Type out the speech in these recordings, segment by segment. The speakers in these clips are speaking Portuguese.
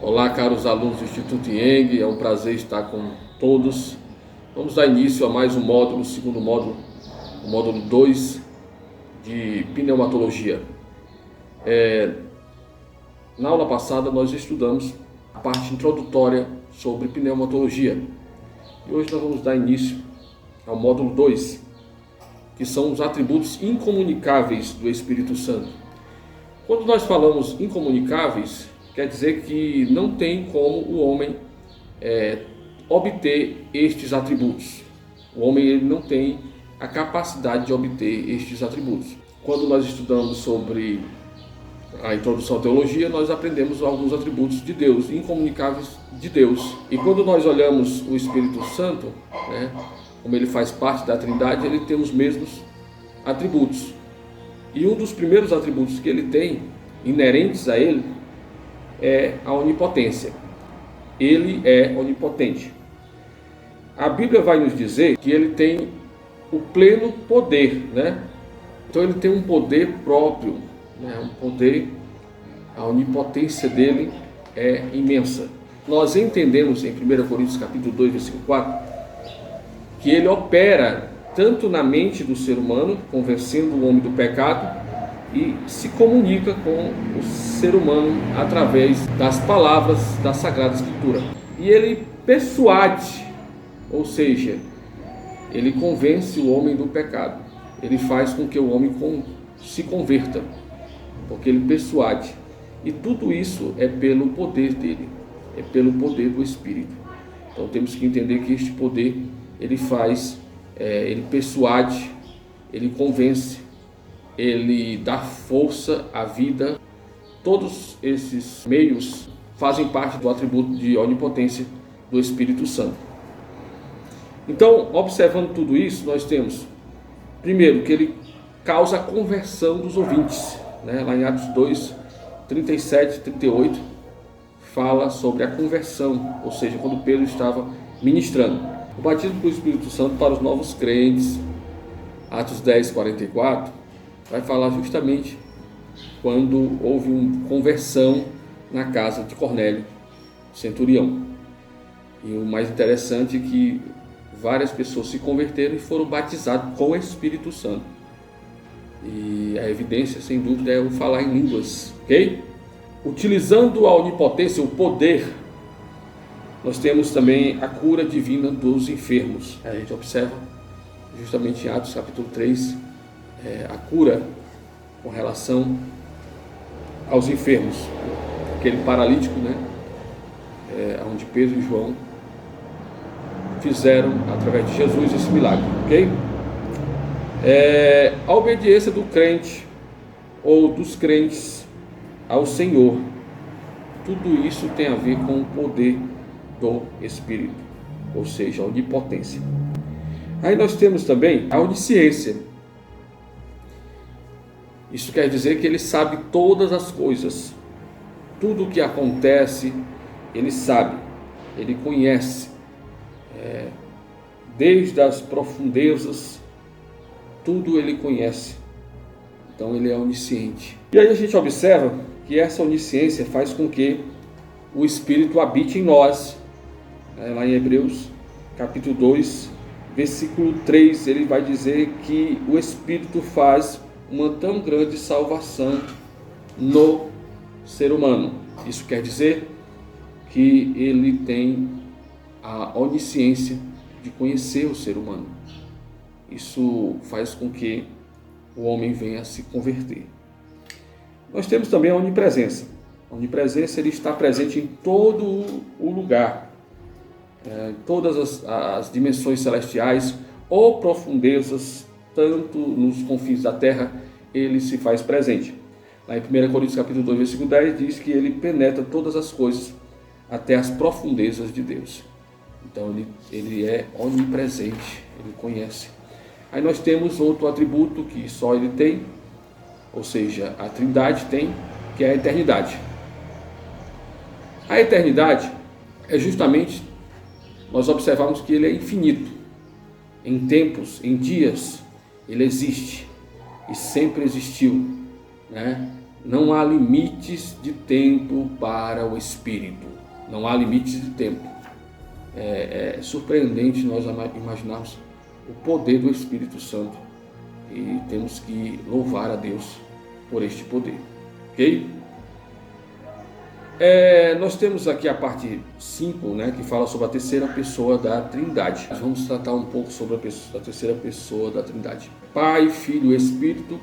Olá, caros alunos do Instituto IENG, é um prazer estar com todos. Vamos dar início a mais um módulo, o segundo módulo, o módulo 2 de pneumatologia. Na aula passada nós estudamos a parte introdutória sobre pneumatologia e hoje nós vamos dar início ao módulo 2, que são os atributos incomunicáveis do Espírito Santo. Quando nós falamos incomunicáveis, quer dizer que não tem como o homem obter estes atributos. O homem ele não tem a capacidade de obter estes atributos. Quando nós estudamos sobre a introdução à teologia, nós aprendemos alguns atributos de Deus, incomunicáveis de Deus. E quando nós olhamos o Espírito Santo, como ele faz parte da Trindade, ele tem os mesmos atributos. E um dos primeiros atributos que ele tem, inerentes a ele, é a onipotência. Ele é onipotente. A Bíblia vai nos dizer que ele tem o pleno poder, Então ele tem um poder próprio, um poder, a onipotência dele é imensa. Nós entendemos em 1 Coríntios capítulo 2, versículo 4, que ele opera tanto na mente do ser humano, convencendo o homem do pecado, e se comunica com o ser humano através das palavras da Sagrada Escritura. E ele persuade, ou seja, ele convence o homem do pecado. Ele faz com que o homem se converta, porque ele persuade. E tudo isso é pelo poder dele, é pelo poder do Espírito. Então temos que entender que este poder, ele faz, ele persuade, ele convence, ele dá força à vida. Todos esses meios fazem parte do atributo de onipotência do Espírito Santo. Então, observando tudo isso, nós temos, primeiro, que ele causa a conversão dos ouvintes. Lá em Atos 2, 37 e 38, fala sobre a conversão, ou seja, quando Pedro estava ministrando. O batismo do Espírito Santo para os novos crentes, Atos 10, 44, vai falar justamente quando houve uma conversão na casa de Cornélio, centurião. E o mais interessante é que várias pessoas se converteram e foram batizadas com o Espírito Santo. E a evidência, sem dúvida, é o falar em línguas, ok? Utilizando a onipotência, o poder, nós temos também a cura divina dos enfermos. A gente observa justamente em Atos capítulo 3, a cura com relação aos enfermos, aquele paralítico, onde Pedro e João fizeram através de Jesus esse milagre, ok? A obediência do crente ou dos crentes ao Senhor, tudo isso tem a ver com o poder do Espírito, ou seja, a onipotência. Aí nós temos também a onisciência. Isso quer dizer que ele sabe todas as coisas, tudo o que acontece, ele sabe, ele conhece, desde as profundezas, tudo ele conhece, então ele é onisciente. E aí a gente observa que essa onisciência faz com que o Espírito habite em nós. Lá em Hebreus capítulo 2, versículo 3, ele vai dizer que o Espírito faz uma tão grande salvação no ser humano. Isso quer dizer que ele tem a onisciência de conhecer o ser humano. Isso faz com que o homem venha a se converter. Nós temos também a onipresença. A onipresença, ele está presente em todo o lugar, em todas as dimensões celestiais ou profundezas, tanto nos confins da terra, ele se faz presente. Lá em 1 Coríntios capítulo 2, versículo 10, diz que ele penetra todas as coisas até as profundezas de Deus. Então ele é onipresente, ele conhece. Aí nós temos outro atributo que só ele tem, ou seja, a Trindade tem, que é a eternidade. A eternidade é justamente, nós observamos que ele é infinito. Em tempos, em dias, ele existe e sempre existiu, Não há limites de tempo para o Espírito. Não há limites de tempo. É surpreendente nós imaginarmos o poder do Espírito Santo. E temos que louvar a Deus por este poder. Ok? Nós temos aqui a parte 5, né, que fala sobre a terceira pessoa da Trindade. Nós vamos tratar um pouco sobre a terceira pessoa da Trindade. Pai, Filho e Espírito,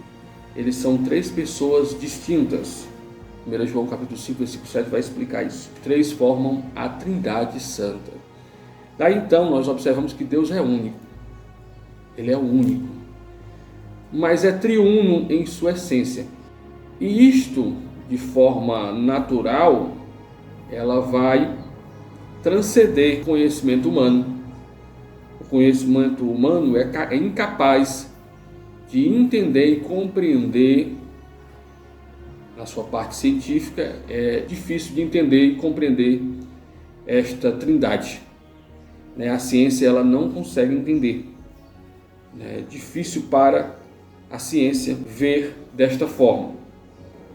eles são três pessoas distintas. 1 João capítulo 5, versículo 7 vai explicar isso. Três formam a Trindade Santa. Daí então nós observamos que Deus é único. Ele é único. Mas é triuno em sua essência. E isto, de forma natural, ela vai transcender o conhecimento humano. O conhecimento humano é incapaz de entender e compreender, na sua parte científica, é difícil de entender e compreender esta trindade. A ciência ela não consegue entender. É difícil para a ciência ver desta forma.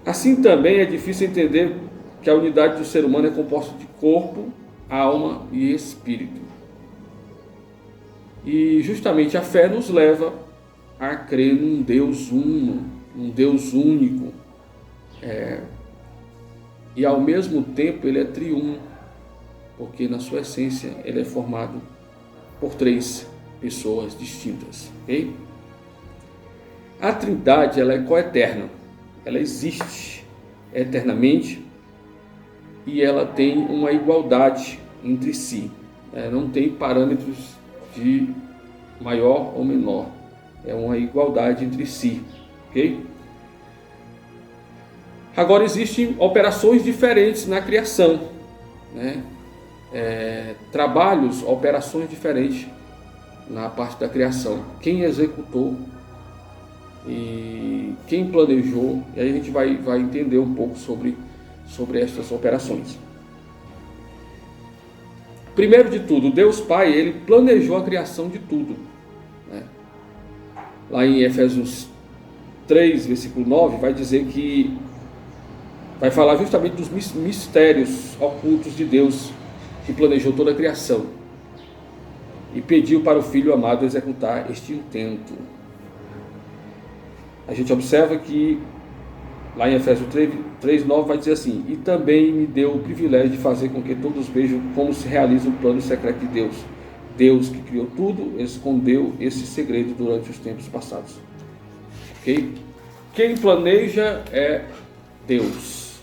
Assim também é difícil entender que a unidade do ser humano é composta de corpo, alma e espírito. E justamente a fé nos leva a crer num Deus uno, um Deus único. E ao mesmo tempo ele é triuno, porque na sua essência ele é formado por três pessoas distintas. Okay? A Trindade ela é coeterna, ela existe eternamente e ela tem uma igualdade entre si. Não tem parâmetros de maior ou menor, é uma igualdade entre si. Okay? Agora existem operações diferentes na criação, né? Trabalhos, operações diferentes na parte da criação. Quem executou e quem planejou, e aí a gente vai entender um pouco sobre estas operações. Primeiro de tudo, Deus Pai, ele planejou a criação de tudo, né? Lá em Efésios 3, versículo 9, vai dizer que vai falar justamente dos mistérios ocultos de Deus, que planejou toda a criação e pediu para o Filho amado executar este intento. A gente observa que lá em Efésios 3:9 vai dizer assim: e também me deu o privilégio de fazer com que todos vejam como se realiza o plano secreto de Deus. Deus que criou tudo, escondeu esse segredo durante os tempos passados. Okay? Quem planeja é Deus,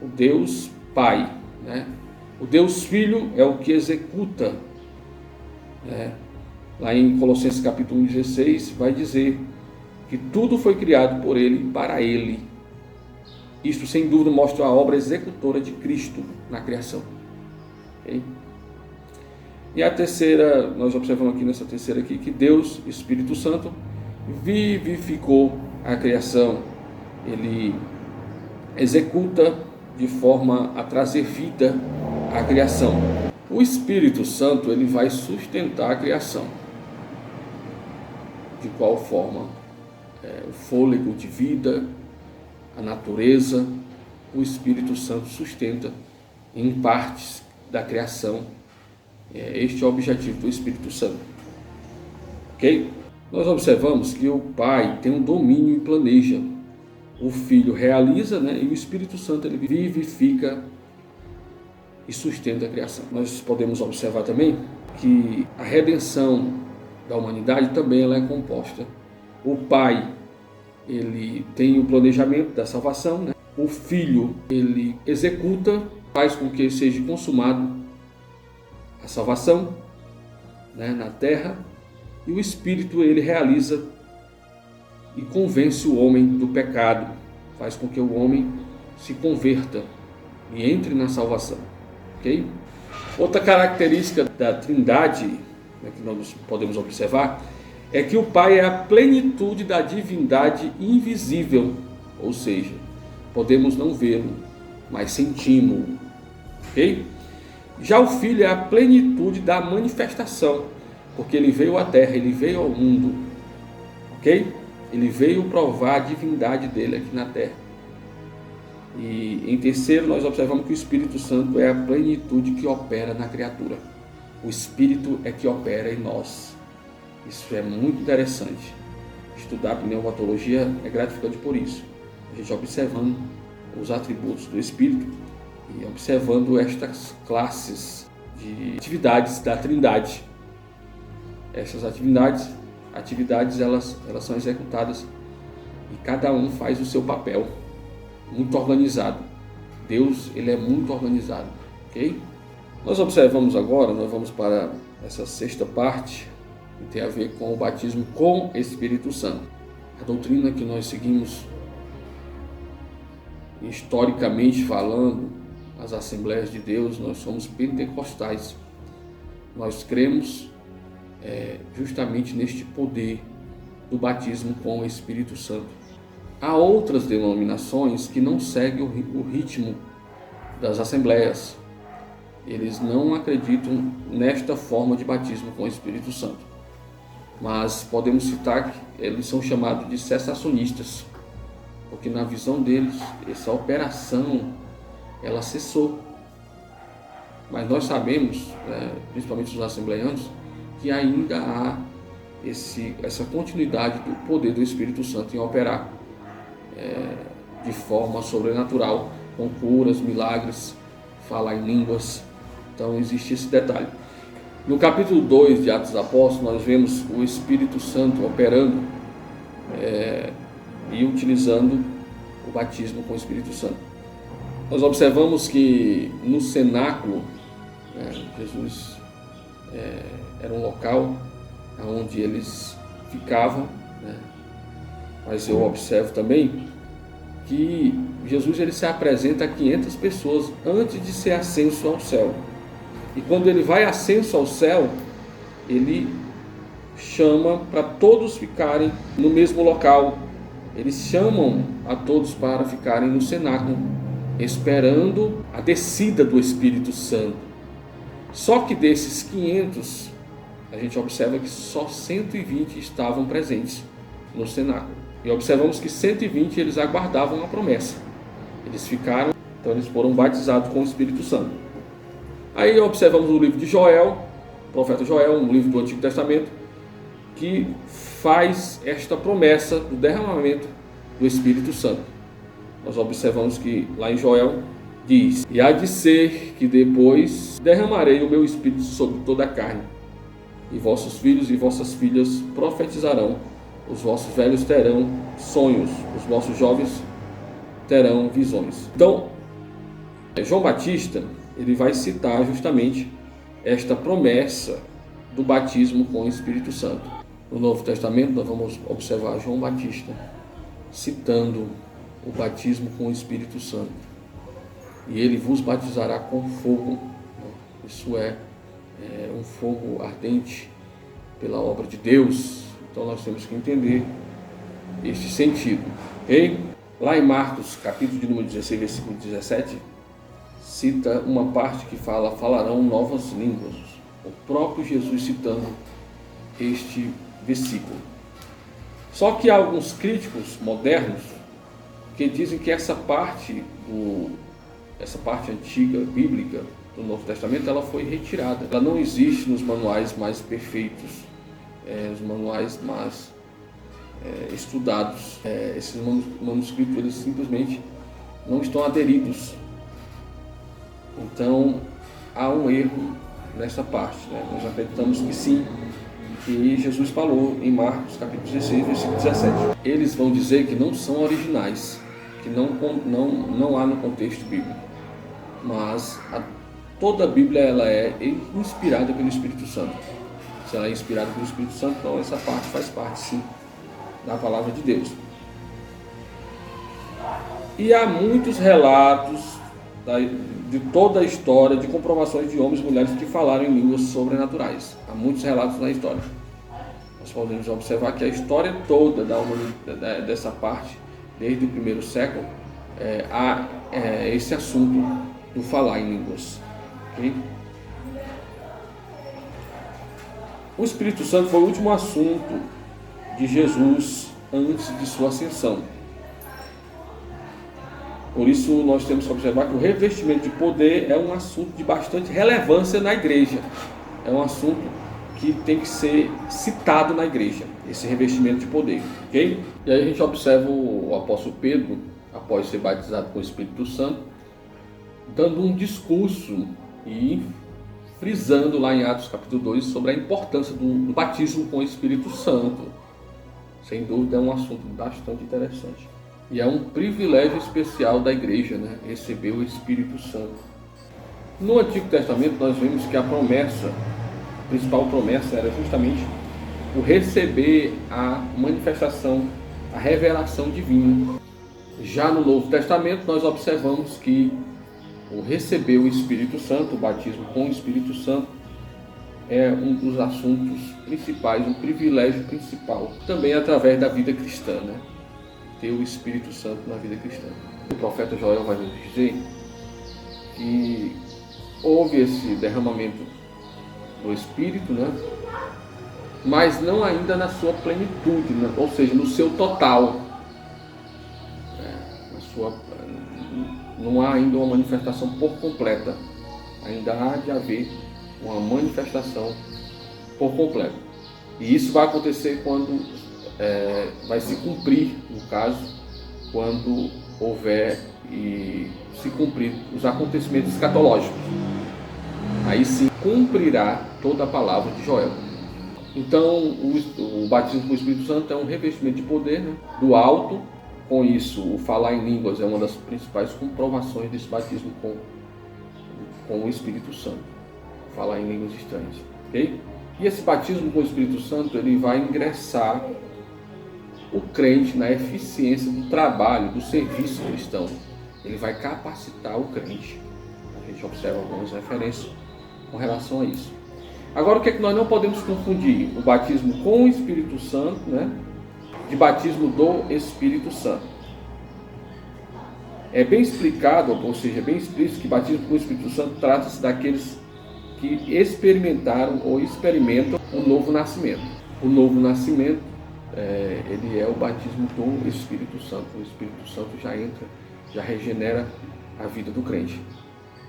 o Deus Pai, né? O Deus Filho é o que executa, né? Lá em Colossenses capítulo 16 vai dizer que tudo foi criado por Ele e para Ele. Isto sem dúvida mostra a obra executora de Cristo na criação. Okay? E a terceira, nós observamos aqui nessa terceira aqui, que Deus, Espírito Santo, vivificou a criação. Ele executa de forma a trazer vida à criação. O Espírito Santo ele vai sustentar a criação. De qual forma? O fôlego de vida, a natureza, o Espírito Santo sustenta em partes da criação. Este é o objetivo do Espírito Santo. Ok? Nós observamos que o Pai tem um domínio e planeja. O Filho realiza, né? E o Espírito Santo ele vivifica e sustenta a criação. Nós podemos observar também que a redenção da humanidade também ela é composta. O Pai ele tem o planejamento da salvação, né? O Filho ele executa, faz com que seja consumado a salvação, né, na terra, e o Espírito ele realiza e convence o homem do pecado, faz com que o homem se converta e entre na salvação. Okay? Outra característica da Trindade, né, que nós podemos observar é que o Pai é a plenitude da divindade invisível, ou seja, podemos não vê-lo, mas sentimos-o. Okay? Já o Filho é a plenitude da manifestação, porque ele veio à terra, ele veio ao mundo, ok? Ele veio provar a divindade dele aqui na terra. E em terceiro, nós observamos que o Espírito Santo é a plenitude que opera na criatura. O Espírito é que opera em nós. Isso é muito interessante. Estudar a pneumatologia é gratificante por isso. A gente observando os atributos do Espírito e observando estas classes de atividades da Trindade. Essas atividades elas são executadas e cada um faz o seu papel, muito organizado. Deus, ele é muito organizado, ok? Nós observamos agora, nós vamos para essa sexta parte, que tem a ver com o batismo com Espírito Santo. A doutrina que nós seguimos, historicamente falando, as Assembleias de Deus, nós somos pentecostais. Nós cremos justamente neste poder do batismo com o Espírito Santo. Há outras denominações que não seguem o ritmo das Assembleias. Eles não acreditam nesta forma de batismo com o Espírito Santo. Mas podemos citar que eles são chamados de cessacionistas, porque na visão deles, essa operação, ela cessou. Mas nós sabemos, principalmente os assembleanos, que ainda há essa continuidade do poder do Espírito Santo em operar de forma sobrenatural, com curas, milagres, falar em línguas. Então existe esse detalhe. No capítulo 2 de Atos dos Apóstolos, nós vemos o Espírito Santo operando e utilizando o batismo com o Espírito Santo. Nós observamos que no cenáculo, Jesus era um local onde eles ficavam, mas eu observo também que Jesus ele se apresenta a 500 pessoas antes de ser ascenso ao céu. E quando ele vai ascenso ao céu, ele chama para todos ficarem no mesmo local. Eles chamam a todos para ficarem no cenáculo, esperando a descida do Espírito Santo. Só que desses 500, a gente observa que só 120 estavam presentes no cenáculo. E observamos que 120 eles aguardavam a promessa. Eles ficaram, então eles foram batizados com o Espírito Santo. Aí observamos o livro de Joel, o profeta Joel, um livro do Antigo Testamento, que faz esta promessa do derramamento do Espírito Santo. Nós observamos que lá em Joel diz: e há de ser que depois derramarei o meu Espírito sobre toda a carne, e vossos filhos e vossas filhas profetizarão, os vossos velhos terão sonhos, os vossos jovens terão visões. Então, João Batista, ele vai citar justamente esta promessa do batismo com o Espírito Santo. No Novo Testamento, nós vamos observar João Batista citando o batismo com o Espírito Santo. E ele vos batizará com fogo. Isso é um fogo ardente pela obra de Deus. Então nós temos que entender este sentido. Okay? Lá em Marcos, capítulo de número 16, versículo 17, cita uma parte que fala: falarão novas línguas. O próprio Jesus citando este versículo. Só que há alguns críticos modernos que dizem que essa parte antiga, bíblica, do Novo Testamento, ela foi retirada. Ela não existe nos manuais mais perfeitos, os manuais mais estudados. Esses manuscritos, eles simplesmente não estão aderidos. Então, há um erro nessa parte. Nós acreditamos que sim, que Jesus falou em Marcos, capítulo 16, versículo 17. Eles vão dizer que não são originais, que não há no contexto bíblico. Mas toda a Bíblia ela é inspirada pelo Espírito Santo. Se ela é inspirada pelo Espírito Santo, então essa parte faz parte, sim, da palavra de Deus. E há muitos relatos de toda a história de comprovações de homens e mulheres que falaram em línguas sobrenaturais. Há muitos relatos na história. Nós podemos observar que a história toda dessa parte, desde o primeiro século, há esse assunto do falar em línguas. Okay? O Espírito Santo foi o último assunto de Jesus antes de sua ascensão. Por isso nós temos que observar que o revestimento de poder é um assunto de bastante relevância na igreja. É um assunto que tem que ser citado na igreja, esse revestimento de poder, ok? E aí a gente observa o apóstolo Pedro, após ser batizado com o Espírito Santo, dando um discurso e frisando lá em Atos capítulo 2 sobre a importância do batismo com o Espírito Santo. Sem dúvida é um assunto bastante interessante. E é um privilégio especial da igreja, né? Receber o Espírito Santo. No Antigo Testamento nós vemos que a principal promessa era justamente o receber a manifestação, a revelação divina. Já no Novo Testamento nós observamos que o receber o Espírito Santo, o batismo com o Espírito Santo, é um dos assuntos principais, um privilégio principal, também através da vida cristã, né? Ter o Espírito Santo na vida cristã. O profeta Joel vai nos dizer que houve esse derramamento do Espírito, né? Mas não ainda na sua plenitude, né? Ou seja, no seu total. Não há ainda uma manifestação por completa. Ainda há de haver uma manifestação por completo. E isso vai acontecer quando vai se cumprir, no caso, quando houver e se cumprir os acontecimentos escatológicos. Aí sim cumprirá toda a palavra de Joel. Então o batismo com o Espírito Santo é um revestimento de poder, né, do alto. Com isso, o falar em línguas é uma das principais comprovações desse batismo com o Espírito Santo. Falar em línguas estranhas, ok? E esse batismo com o Espírito Santo, ele vai ingressar o crente na eficiência do trabalho, do serviço cristão. Ele vai capacitar o crente. A gente observa algumas referências com relação a isso. Agora, o que é que nós não podemos confundir? O batismo com o Espírito Santo, né, de batismo do Espírito Santo. É bem explicado, ou seja, é bem explícito que batismo com o Espírito Santo trata-se daqueles que experimentaram ou experimentam o novo nascimento. O novo nascimento, ele é o batismo do Espírito Santo. O Espírito Santo já entra, já regenera a vida do crente.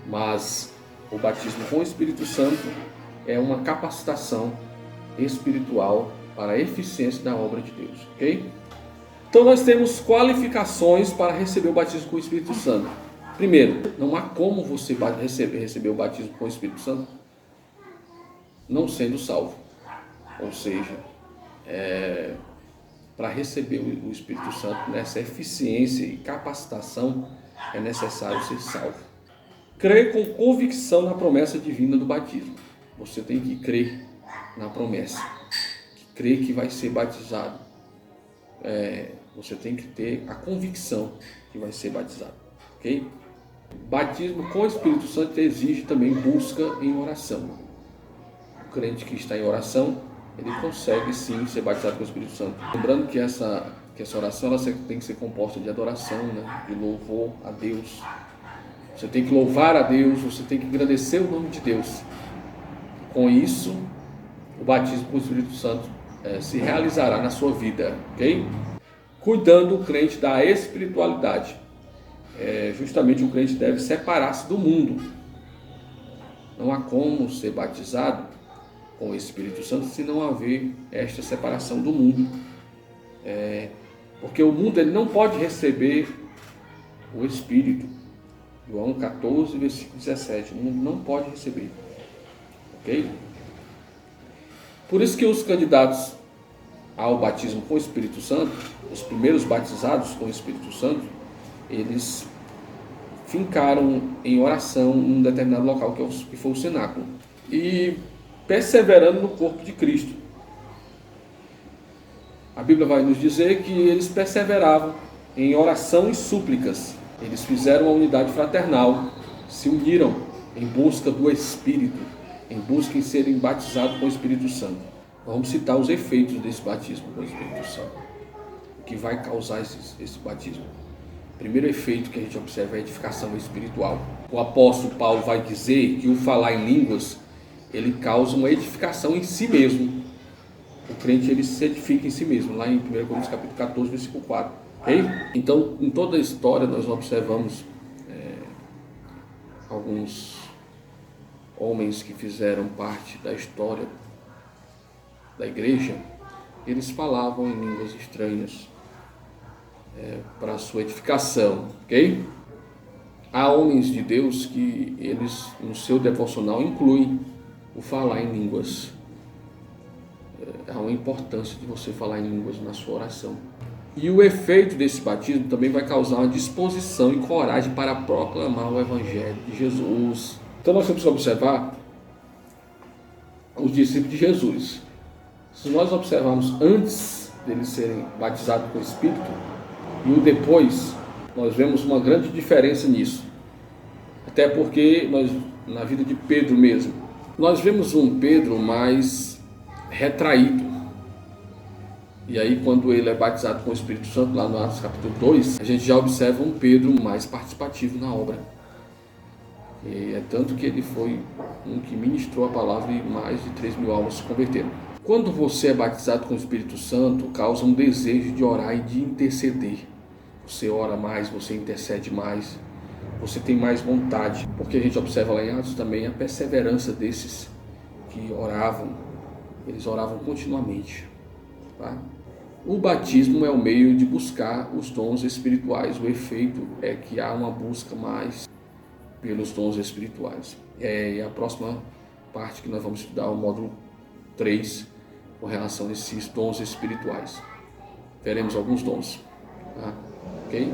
Mas o batismo com o Espírito Santo é uma capacitação espiritual para a eficiência da obra de Deus, ok? Então nós temos qualificações para receber o batismo com o Espírito Santo. Primeiro, não há como você receber o batismo com o Espírito Santo não sendo salvo. Ou seja, para receber o Espírito Santo, nessa eficiência e capacitação, é necessário ser salvo. Crer com convicção na promessa divina do batismo. Você tem que crer na promessa. Crer que vai ser batizado. Você tem que ter a convicção que vai ser batizado. Ok? Batismo com o Espírito Santo exige também busca em oração. O crente que está em oração, ele consegue sim ser batizado com o Espírito Santo. Lembrando que essa oração ela tem que ser composta de adoração, né? De louvor a Deus. Você tem que louvar a Deus, você tem que agradecer o nome de Deus. Com isso, o batismo com o Espírito Santo se realizará na sua vida, ok? Cuidando o crente da espiritualidade. Justamente o crente deve separar-se do mundo. Não há como ser batizado com o Espírito Santo se não haver esta separação do mundo. Porque o mundo ele não pode receber o Espírito. João 14, versículo 17. O mundo não pode receber. Ok? Por isso que os candidatos ao batismo com o Espírito Santo, os primeiros batizados com o Espírito Santo, eles fincaram em oração em um determinado local que foi o cenáculo. E perseverando no corpo de Cristo. A Bíblia vai nos dizer que eles perseveravam em oração e súplicas. Eles fizeram a unidade fraternal, se uniram em busca do Espírito, em busca em serem batizados com o Espírito Santo. Vamos citar os efeitos desse batismo com o Espírito Santo. O que vai causar esse batismo? O primeiro efeito que a gente observa é a edificação espiritual. O apóstolo Paulo vai dizer que o falar em línguas, ele causa uma edificação em si mesmo. O crente ele se edifica em si mesmo, lá em 1 Coríntios capítulo 14, versículo 4. Ok? Então, em toda a história, nós observamos alguns homens que fizeram parte da história da igreja. Eles falavam em línguas estranhas para a sua edificação, ok? Há homens de Deus que eles, no seu devocional, incluem o falar em línguas. Há uma importância de você falar em línguas na sua oração. E o efeito desse batismo também vai causar uma disposição e coragem para proclamar o Evangelho de Jesus. Então nós temos que observar os discípulos de Jesus. Se nós observarmos antes deles serem batizados com o Espírito e o depois, nós vemos uma grande diferença nisso. Até porque na vida de Pedro mesmo, nós vemos um Pedro mais retraído. E aí quando ele é batizado com o Espírito Santo, lá no Atos capítulo 2, a gente já observa um Pedro mais participativo na obra. E é tanto que ele foi um que ministrou a palavra e mais de 3.000 almas se converteram. Quando você é batizado com o Espírito Santo, causa um desejo de orar e de interceder. Você ora mais, você intercede mais, você tem mais vontade. Porque a gente observa lá em Atos também a perseverança desses que oravam. Eles oravam continuamente. Tá? O batismo é o meio de buscar os dons espirituais. O efeito é que há uma busca mais pelos dons espirituais. É a próxima parte que nós vamos estudar, o módulo 3, com relação a esses dons espirituais. Veremos alguns dons. Tá? Ok?